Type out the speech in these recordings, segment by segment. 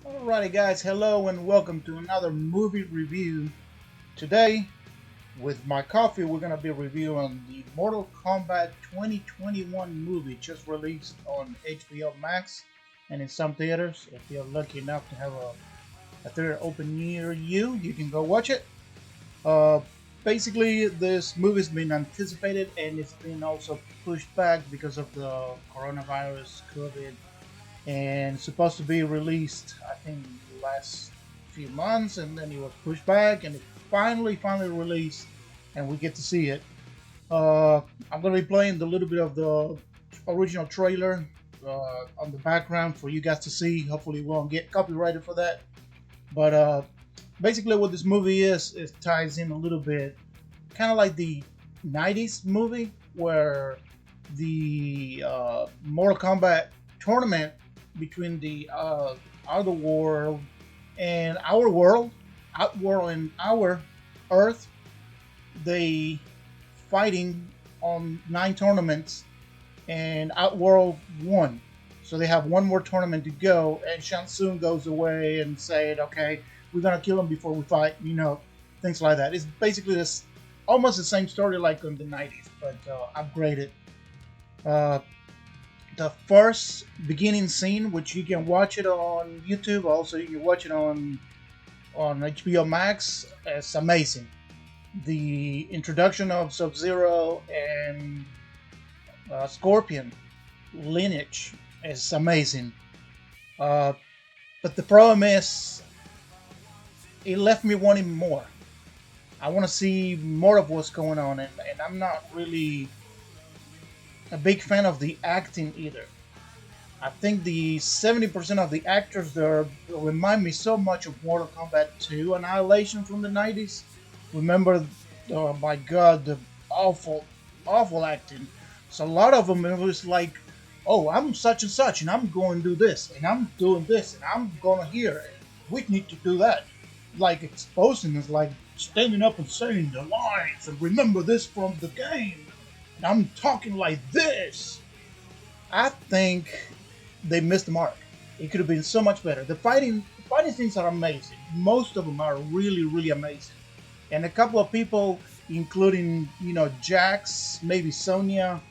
Alrighty guys, hello and welcome to another movie review. Today, with my coffee, we're going to be reviewing the Mortal Kombat 2021 movie just released on HBO Max and in some theaters. If you're lucky enough to have a theater open near you, you can go watch it. Uh, Basically, this movie's been anticipated and it's been also pushed back because of the coronavirus, COVID, and supposed to be released I think last few months, and then it was pushed back and it finally released and we get to see it. uh, I'm gonna be playing the little bit of the original trailer on the background for you guys to see. Hopefully we won't get copyrighted for that, but basically what this movie is, it ties in a little bit kind of like the 90s movie where the Mortal Kombat tournament between the other world and our world, Outworld and our Earth, they fighting on 9 tournaments, and Outworld won. So they have one more tournament to go, and Shang Tsung goes away and said, "Okay, we're gonna kill him before we fight." Things like that. It's basically this almost the same story like in the 90s, but upgraded. Uh, the first beginning scene, which you can watch it on YouTube, also you can watch it on HBO Max, is amazing. The introduction of Sub Zero and Scorpion lineage is amazing. Uh, but the problem is, it left me wanting more. I want to see more of what's going on, and I'm not really a big fan of the acting either. I think the 70% of the actors there remind me so much of Mortal Kombat 2 Annihilation from the 90s. Remember, oh my god, the awful acting. So a lot of them, it was like, oh, I'm such and such, and I'm going to do this, and I'm doing this, and I'm going to here, and we need to do that. Like exposing is like standing up and saying the lines, and remember this from the game. And I'm talking like this. I think they missed the mark. It could have been so much better. The fighting scenes are amazing. Most of them are really amazing. And a couple of people, including Jax, maybe Sonya,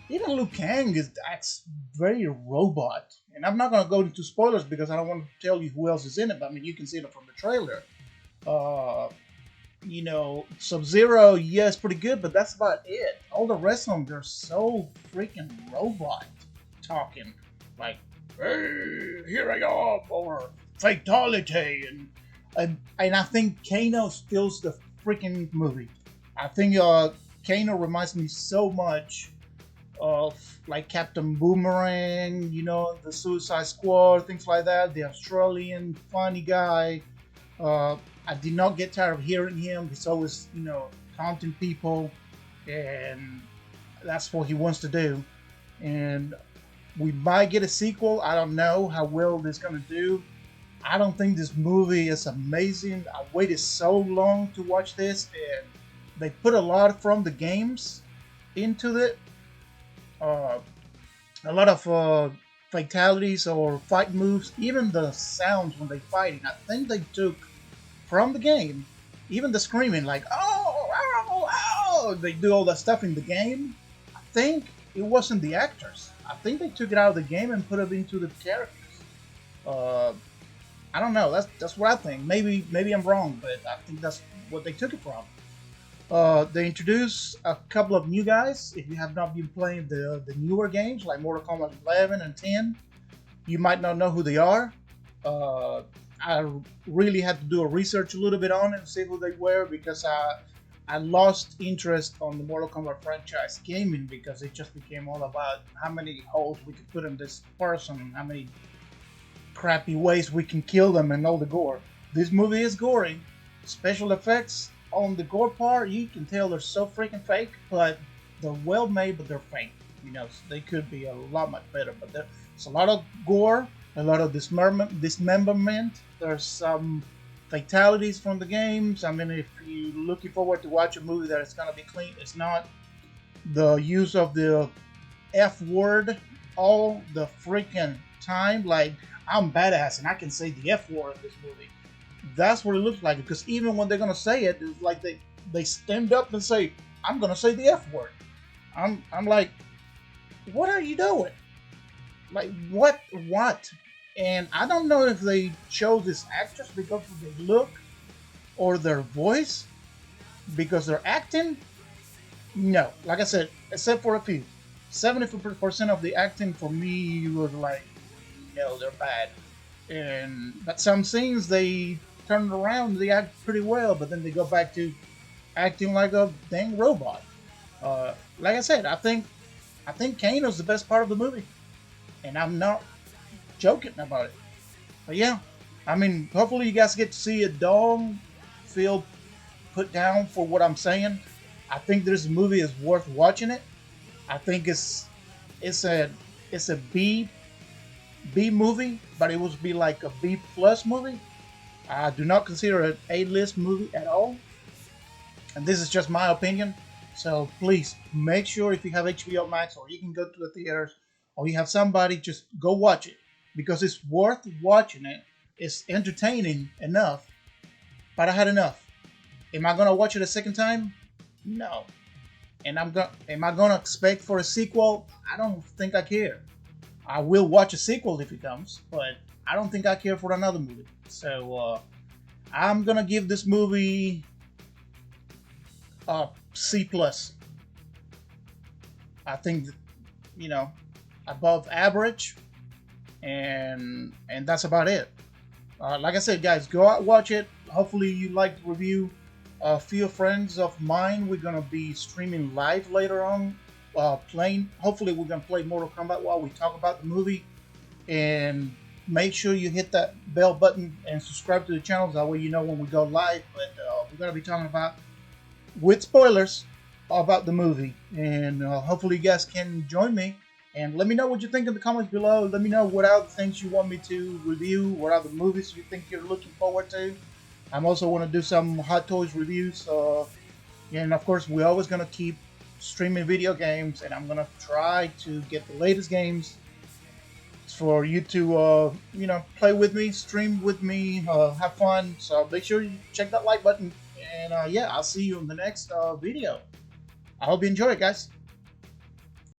even Liu Kang acts very robot. And I'm not gonna go into spoilers because I don't want to tell you who else is in it. But I mean, you can see it from the trailer. Uh, Sub Zero, yes, pretty good, but that's about it. All the rest of them, they're so freaking robot talking, like, "Hey, here I am," or fatality, and I think Kano steals the freaking movie. I think Kano reminds me so much of like Captain Boomerang, the Suicide Squad, things like that. The Australian funny guy. Uh, I did not get tired of hearing him. He's always, taunting people, and that's what he wants to do. And we might get a sequel. I don't know how well this is gonna do. I don't think this movie is amazing. I waited so long to watch this, and they put a lot from the games into it. Uh, a lot of fatalities or fight moves, even the sounds when they fighting. I think they took from the game, even the screaming, like "oh, oh, oh," they do all that stuff in the game. I think it wasn't the actors. I think they took it out of the game and put it into the characters. Uh, I don't know. That's what I think. Maybe I'm wrong, but I think that's what they took it from. They introduced a couple of new guys. If you have not been playing the newer games like Mortal Kombat 11 and 10, you might not know who they are. Uh, I really had to do a research a little bit on it and see who they were because I lost interest on the Mortal Kombat franchise gaming because it just became all about how many holes we could put in this person, how many crappy ways we can kill them, and all the gore. This movie is gory. Special effects on the gore part, you can tell they're so freaking fake, but they're well made, but they're fake. So they could be a lot much better, but there's a lot of gore, a lot of dismemberment. There's some fatalities from the games. I mean, if you're looking forward to watch a movie that is gonna be clean, it's not. The use of the F word all the freaking time, like I'm badass and I can say the F word in this movie. That's what it looks like, because even when they're gonna say it, it's like they stand up and say, I'm gonna say the F word. I'm like, what are you doing? Like, what? And I don't know if they chose this actress because of their look or their voice, because they're acting. No, like I said, except for a few. 70% of the acting for me was like, no, they're bad. And but some scenes they turn it around, they act pretty well, but then they go back to acting like a dang robot. Like I said, I think Kano's the best part of the movie, and I'm not joking about it. But yeah, I mean, hopefully you guys get to see a dog feel put down for what I'm saying. I think this movie is worth watching it. I think it's a it's a B movie, but it would be like a B plus movie. I do not consider it an A-list movie at all, and this is just my opinion. So please make sure if you have HBO Max or you can go to the theaters or you have somebody, just go watch it because it's worth watching it. It's entertaining enough, but I had enough. Am I gonna watch it a second time? No. And am I gonna expect for a sequel? I don't think I care. I will watch a sequel if it comes, but I don't think I care for another movie. So I'm gonna give this movie a C plus. I think above average, and that's about it. Like I said, guys, go out watch it. Hopefully you like the review. A few friends of mine, we're gonna be streaming live later on, playing. Hopefully we're gonna play Mortal Kombat while we talk about the movie. And make sure you hit that bell button and subscribe to the channel. That way you know when we go live. But we're gonna be talking about, with spoilers, about the movie. And hopefully you guys can join me. And let me know what you think in the comments below. Let me know what other things you want me to review. What other movies you think you're looking forward to. I'm also want to do some Hot Toys reviews. And of course, we're always going to keep streaming video games. And I'm going to try to get the latest games for you to, play with me, stream with me, have fun. So make sure you check that like button. And yeah, I'll see you in the next video. I hope you enjoy it, guys.